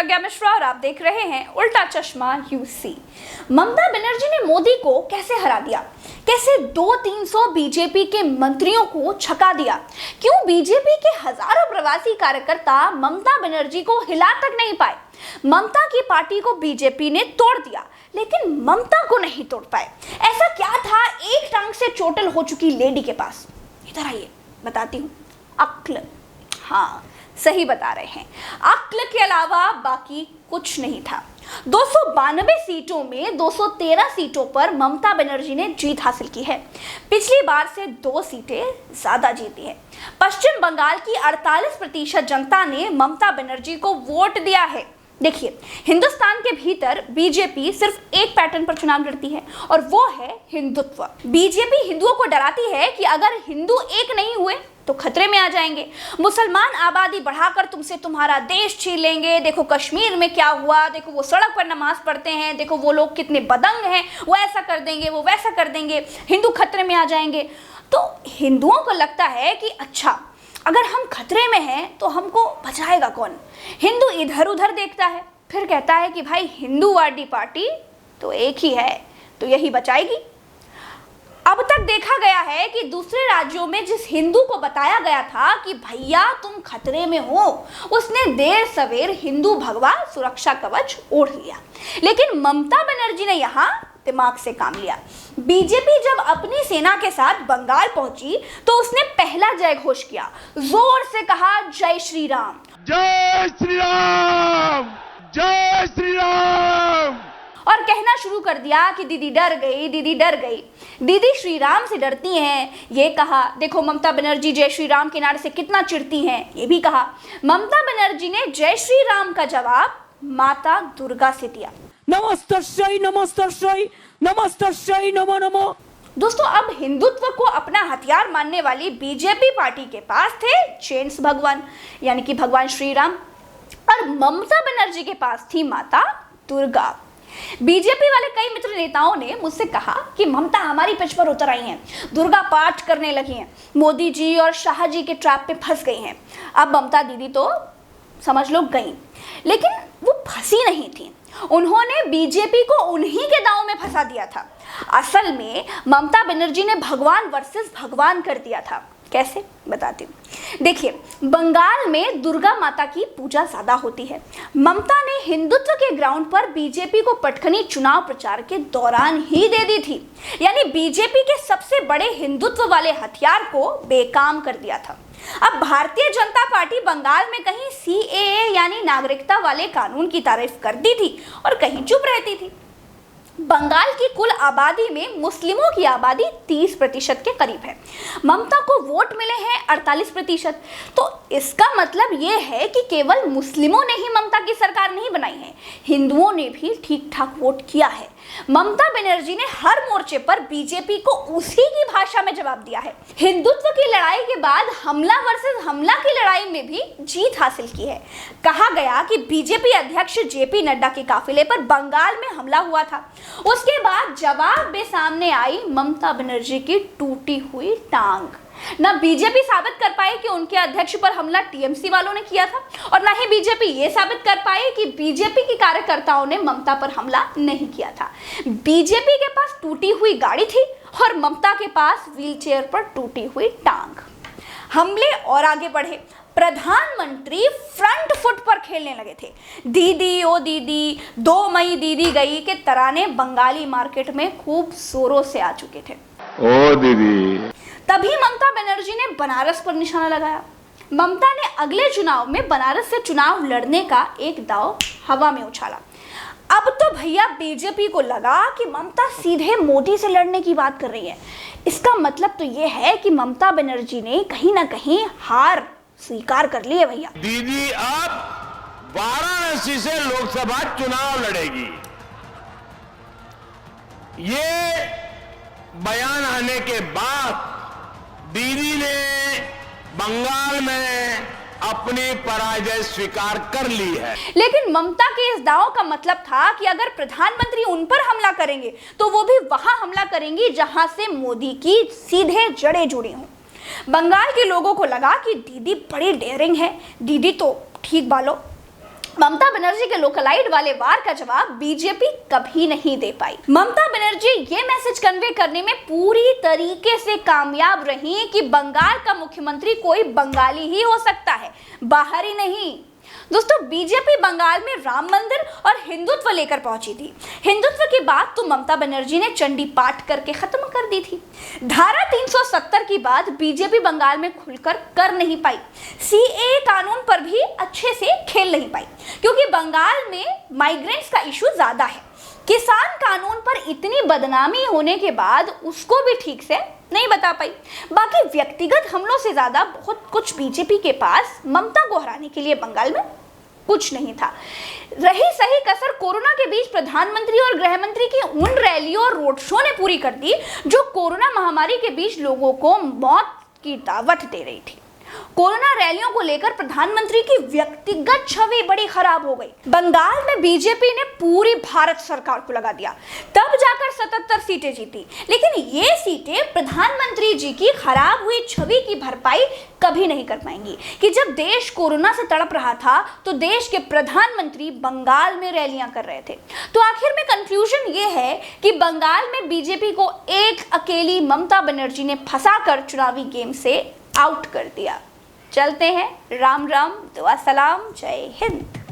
प्रज्ञा मिश्रा और आप देख रहे हैं उल्टा चश्मा यूसी। ममता बनर्जी ने मोदी को कैसे हरा दिया, कैसे 200-300 बीजेपी के मंत्रियों को छका दिया, क्यों बीजेपी के हजारों प्रवासी कार्यकर्ता ममता बनर्जी को हिला तक नहीं पाए। ममता की पार्टी को बीजेपी ने तोड़ दिया लेकिन ममता को नहीं तोड़ पाए। ऐसा क्या था एक टांग से चोटिल हो चुकी लेडी के पास? इधर आइए बताती हूँ। अक्ल, हाँ सही बता रहे हैं, अक्ल के अलावा बाकी कुछ नहीं था। 292 सीटों में 213 सीटों पर ममता बनर्जी ने जीत हासिल की है। पिछली बार से 2 सीटें ज्यादा जीती है। पश्चिम बंगाल की 48% जनता ने ममता बनर्जी को वोट दिया है। देखिए, हिंदुस्तान के भीतर बीजेपी सिर्फ एक पैटर्न पर चुनाव लड़ती है और वो है हिंदुत्व। बीजेपी हिंदुओं को डराती है कि अगर हिंदू एक नहीं हुए तो खतरे में आ जाएंगे। मुसलमान आबादी बढ़ाकर तुमसे तुम्हारा देश छीन लेंगे। देखो कश्मीर में क्या हुआ, देखो वो सड़क पर नमाज पढ़ते हैं, देखो वो लोग कितने बदंग हैं, वो ऐसा कर देंगे, वो वैसा कर देंगे, हिंदू खतरे में आ जाएंगे। तो हिंदुओं को लगता है कि अच्छा, अगर हम खतरे में हैं तो हमको बचाएगा कौन? हिंदू इधर उधर देखता है, फिर कहता है कि भाई हिंदूवादी पार्टी तो एक ही है, तो यही बचाएगी। अब तक देखा गया है कि दूसरे राज्यों में जिस हिंदू को बताया गया था कि भैया तुम खतरे में हो, उसने देर सवेर हिंदू भगवा सुरक्षा कवच ओढ़ लिया। लेकिन ममता बनर्जी ने यहाँ दिमाग से काम लिया। बीजेपी जब अपनी सेना के साथ बंगाल पहुंची तो उसने पहला जय घोष किया, जोर से कहा जय श्री राम, जय श्री राम, जय श्री राम, और कहना शुरू कर दिया कि दीदी डर गई, दीदी डर गई, दीदी श्री राम से डरती हैं। ये कहा, देखो ममता बनर्जी जय श्री राम के नारे से कितना चिढ़ती हैं, ये भी कहा। ममता बनर्जी ने जय श्री राम का जवाब माता दुर्गा से दिया। नमस्तस्यै नमस्तस्यै नमस्तस्यै नमो नमो। दोस्तों, अब हिंदुत्व को अपना हथियार मानने वाली बीजेपी पार्टी के पास थे चेन्स भगवान, यानी कि भगवान श्री राम, और ममता बनर्जी के पास थी माता दुर्गा। बीजेपी वाले कई मित्र नेताओं ने मुझसे कहा कि ममता हमारी पिच पर उतर आई हैं, दुर्गा पाठ करने लगी हैं, मोदी जी और शाह जी के ट्रैप पे फंस गई हैं। अब ममता दीदी तो समझ लो गई, लेकिन वो फंसी नहीं थी, उन्होंने बीजेपी को उन्हीं के दांव में फंसा दिया था। असल में ममता बनर्जी ने भगवान वर्सेस भगवान कर दिया था। कैसे, बताती हूँ। देखिए, बंगाल में दुर्गा माता की पूजा ज्यादा होती है। ममता ने हिंदुत्व के ग्राउंड पर बीजेपी को पटखनी चुनाव प्रचार के दौरान ही दे दी थी, यानी बीजेपी के सबसे बड़े हिंदुत्व वाले हथियार को बेकाम कर दिया था। अब भारतीय जनता पार्टी बंगाल में कहीं सीएए यानी नागरिकता वाले कानून की तारीफ करती थी और कहीं चुप रहती थी। बंगाल की कुल आबादी में मुस्लिमों की आबादी 30% के करीब है। ममता को वोट मिले हैं 48%। तो इसका मतलब ये है कि केवल मुस्लिमों ने ही ममता की सरकार नहीं बनाई है, हिंदुओं ने भी ठीक ठाक वोट किया है। ममता बनर्जी ने हर मोर्चे पर बीजेपी को उसी की भाषा में जवाब दिया है। हिंदुत्व की लड़ाई के बाद हमला वर्सेस हमला की लड़ाई में भी जीत हासिल की है। कहा गया कि बीजेपी अध्यक्ष जेपी नड्डा के काफिले पर बंगाल में हमला हुआ था, उसके बाद जवाब में सामने आई ममता बनर्जी की टूटी हुई टांग। ना बीजेपी साबित कर पाए कि उनके अध्यक्ष पर हमला टीएमसी वालों ने किया था, और ना ही बीजेपी ये साबित कर पाए कि बीजेपी के कार्यकर्ताओं ने ममता पर हमला नहीं किया था। बीजेपी के पास टूटी हुई गाड़ी थी और ममता के पास व्हीलचेयर पर टूटी हुई टांग। हमले और आगे बढ़े। प्रधानमंत्री फ्रंट फुट पर खेलने लगे थे। दीदी ओ दीदी, 2 मई दीदी गई के तराने बंगाली मार्केट में खूब जोरों से आ चुके थे। ओ दीदी। तभी ममता बनर्जी ने बनारस पर निशाना लगाया। ममता ने अगले चुनाव में बनारस से चुनाव लड़ने का एक दांव हवा में उछाला। अब तो भैया बीजेपी को लगा कि ममता सीधे मोदी से लड़ने की बात कर रही है। इसका मतलब तो ये है कि ममता बनर्जी ने कहीं ना कहीं हार स्वीकार कर ली है भैया। दीदी अब वाराणसी से लोकसभा चुनाव लड़ेगी। ये बयान आने के बाद दीदी ने बंगाल में अपनी पराजय स्वीकार कर ली है। लेकिन ममता के इस दांव का मतलब था कि अगर प्रधानमंत्री उन पर हमला करेंगे तो वो भी वहां हमला करेंगी जहां से मोदी की सीधे जड़ें जुड़ी हों। बंगाल के लोगों को लगा कि दीदी बड़ी डेयरिंग है, दीदी तो ठीक बालो ममता बनर्जी के लोकलाइट वाले वार का जवाब बीजेपी कभी नहीं दे पाई। ममता बनर्जी ये मैसेज कन्वे करने में पूरी तरीके से कामयाब रही कि बंगाल का मुख्यमंत्री कोई बंगाली ही हो सकता है, बाहरी नहीं। दोस्तों, बीजेपी बंगाल में राम मंदिर और हिंदुत्व लेकर पहुंची थी। हिंदुत्व की बात तो ममता बनर्जी ने चंडी पाठ करके खत्म कर दी थी। धारा 370 की बात बीजेपी बंगाल में खुलकर कर नहीं पाई। सीएए कानून पर भी अच्छे से खेल नहीं पाई, क्योंकि बंगाल में माइग्रेंट्स का इशू ज्यादा है। किसान कानून पर इतनी बदनामी होने के बाद उसको भी ठीक से नहीं बता पाई। बाकी व्यक्तिगत हमलों से ज्यादा बहुत कुछ बीजेपी के पास ममता को हराने के लिए बंगाल में कुछ नहीं था। रही सही कसर कोरोना के बीच प्रधानमंत्री और गृह मंत्री की उन रैलियों और रोड शो ने पूरी कर दी जो कोरोना महामारी के बीच लोगों को मौत की दावत दे रही थी। कोरोना रैलियों को लेकर प्रधानमंत्री की व्यक्तिगत छवि बड़ी खराब हो गई। बंगाल में बीजेपी ने पूरी भारत सरकार को लगा दिया, तब जाकर 77 सीटें जीती। लेकिन ये सीटें प्रधानमंत्री जी की खराब हुई छवि की भरपाई कभी नहीं कर पाएंगी कि जब देश कोरोना से तड़प रहा था तो देश के प्रधानमंत्री बंगाल में रैलियां कर रहे थे। तो आखिर में कंक्लूजन ये है कि बंगाल में बीजेपी को एक अकेली ममता बनर्जी ने फंसाकर चुनावी गेम से आउट कर दिया। चलते हैं, राम राम, दुआ सलाम, जय हिंद।